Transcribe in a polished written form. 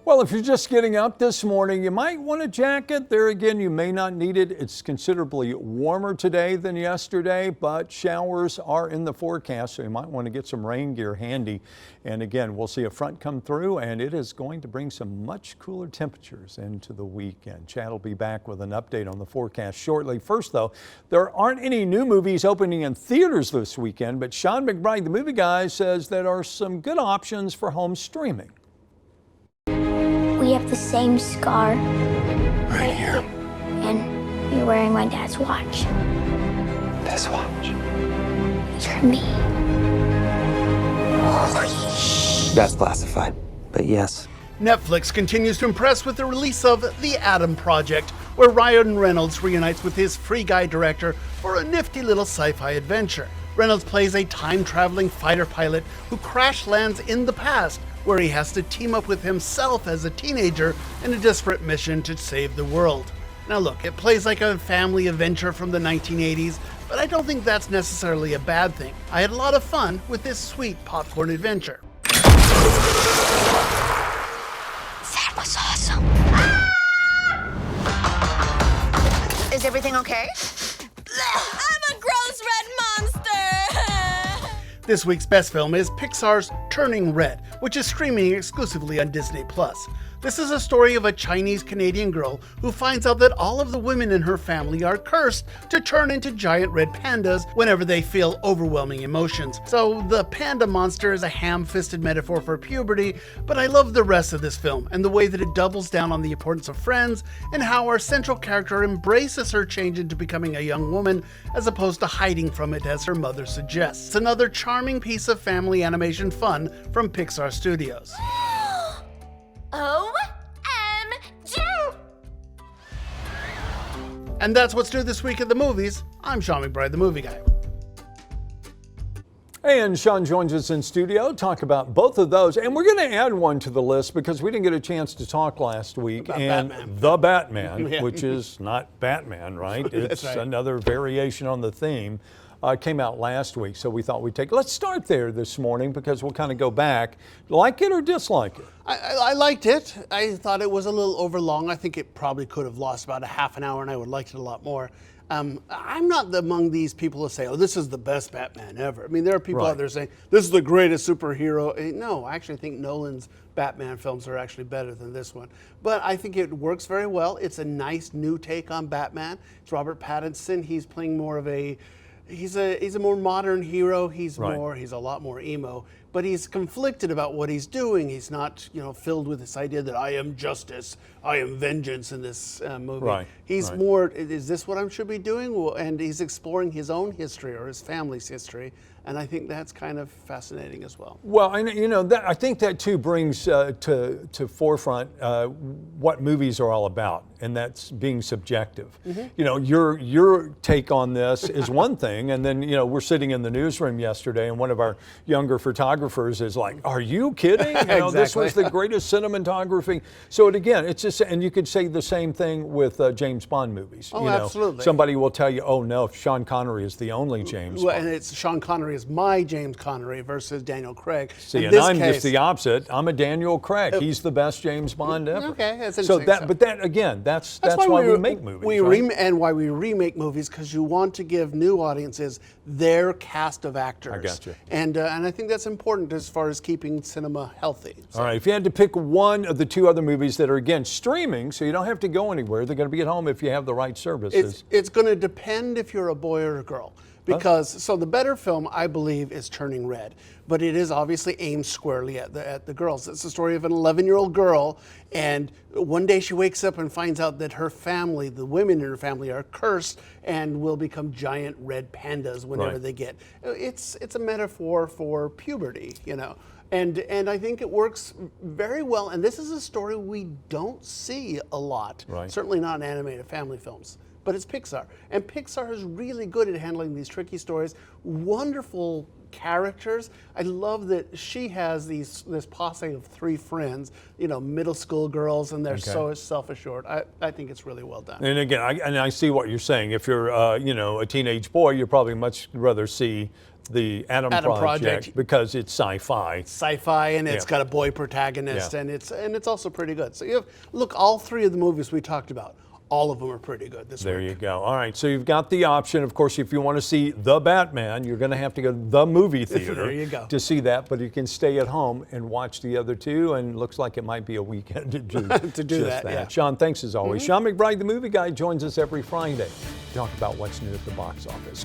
Well, if you're just getting up this morning, you might want a jacket. There again, you may not need it. It's considerably warmer today than yesterday, but showers are in the forecast, so you might want to get some rain gear handy. And again, we'll see a front come through, and it is going to bring some much cooler temperatures into the weekend. Chad will be back with an update on the forecast shortly. First, though, there aren't any new movies opening in theaters this weekend, but Sean McBride, the movie guy, says there are some good options for home streaming. We have the same scar. Right here. And you're wearing my dad's watch. This watch. It's for me. That's classified, but yes. Netflix continues to impress with the release of The Adam Project, where Ryan Reynolds reunites with his Free Guy director for a nifty little sci-fi adventure. Reynolds plays a time-traveling fighter pilot who crash lands in the past, where he has to team up with himself as a teenager in a desperate mission to save the world. Now look, it plays like a family adventure from the 1980s, but I don't think that's necessarily a bad thing. I had a lot of fun with this sweet popcorn adventure. That was awesome. Is everything okay? I'm a gross red monster! This week's best film is Pixar's Turning Red, which is streaming exclusively on Disney+. This is a story of a Chinese-Canadian girl who finds out that all of the women in her family are cursed to turn into giant red pandas whenever they feel overwhelming emotions. So the panda monster is a ham-fisted metaphor for puberty, but I love the rest of this film and the way that it doubles down on the importance of friends and how our central character embraces her change into becoming a young woman as opposed to hiding from it as her mother suggests. It's another charming piece of family animation fun from Pixar Studios. OMG! And that's what's new this week at the movies. I'm Sean McBride, the movie guy. And Sean joins us in studio to talk about both of those. And we're going to add one to the list because we didn't get a chance to talk last week. About and Batman. The Batman, Yeah. which is not Batman, right? It's That's right. another variation on the theme. Came out last week, so we thought we'd let's start there this morning because we'll kind of go back. Like it or dislike it? I liked it. I thought it was a little overlong. I think it probably could have lost about a half an hour, and I would have liked it a lot more. I'm not among these people who say, oh, this is the best Batman ever. I mean, there are people out there saying, this is the greatest superhero. No, I actually think Nolan's Batman films are actually better than this one. But I think it works very well. It's a nice new take on Batman. It's Robert Pattinson. He's playing more of a... He's a more modern hero. He's a lot more emo, but he's conflicted about what he's doing. He's not, filled with this idea that I am justice, I am vengeance in this movie. He's more, is this what I should be doing? Well, and he's exploring his own history or his family's history. And I think that's kind of fascinating as well. Well, and I think that too brings to forefront what movies are all about, and that's being subjective. Mm-hmm. Your take on this is one thing, and then we're sitting in the newsroom yesterday, and one of our younger photographers is like, "Are you kidding? Exactly. This was the greatest cinematography." So again, it's just, and you could say the same thing with James Bond movies. Oh, absolutely. Somebody will tell you, "Oh no, Sean Connery is the only James Bond." And it's Sean Connery is my James Connery versus Daniel Craig. See, and I'm just the opposite. I'm a Daniel Craig. He's the best James Bond ever. Okay, that's so interesting. but that again, that's why we make movies. And why we remake movies, because you want to give new audiences their cast of actors. I got you. And I think that's important as far as keeping cinema healthy. So. All right, if you had to pick one of the two other movies that are again streaming, so you don't have to go anywhere, they're going to be at home if you have the right services. It's going to depend if you're a boy or a girl. Because so the better film, I believe, is Turning Red, but it is obviously aimed squarely at the girls. It's the story of an 11-year-old girl, and one day she wakes up and finds out that her family, the women in her family, are cursed and will become giant red pandas whenever they get. It's a metaphor for puberty, And I think it works very well. And this is a story we don't see a lot. Certainly not in animated family films. But it's Pixar. And Pixar is really good at handling these tricky stories. Wonderful characters. I love that she has this posse of 3 friends, middle school girls, and they're so self-assured. I think it's really well done. And again, I see what you're saying. If you're, a teenage boy, you'd probably much rather see The Adam Adam Project, Project. because it's sci-fi. Sci-fi, and it's Yeah. got a boy protagonist, Yeah. and it's also pretty good. So you have, look, all three of the movies we talked about, all of them are pretty good this There week. you go. All right, so you've got the option. Of course, if you want to see The Batman, you're going to have to go to the movie theater There you go. to see that, but you can stay at home and watch the other two, and looks like it might be a weekend to do, To do just that, yeah. Sean, thanks as always. Sean McBride, the movie guy, joins us every Friday to talk about what's new at the box office.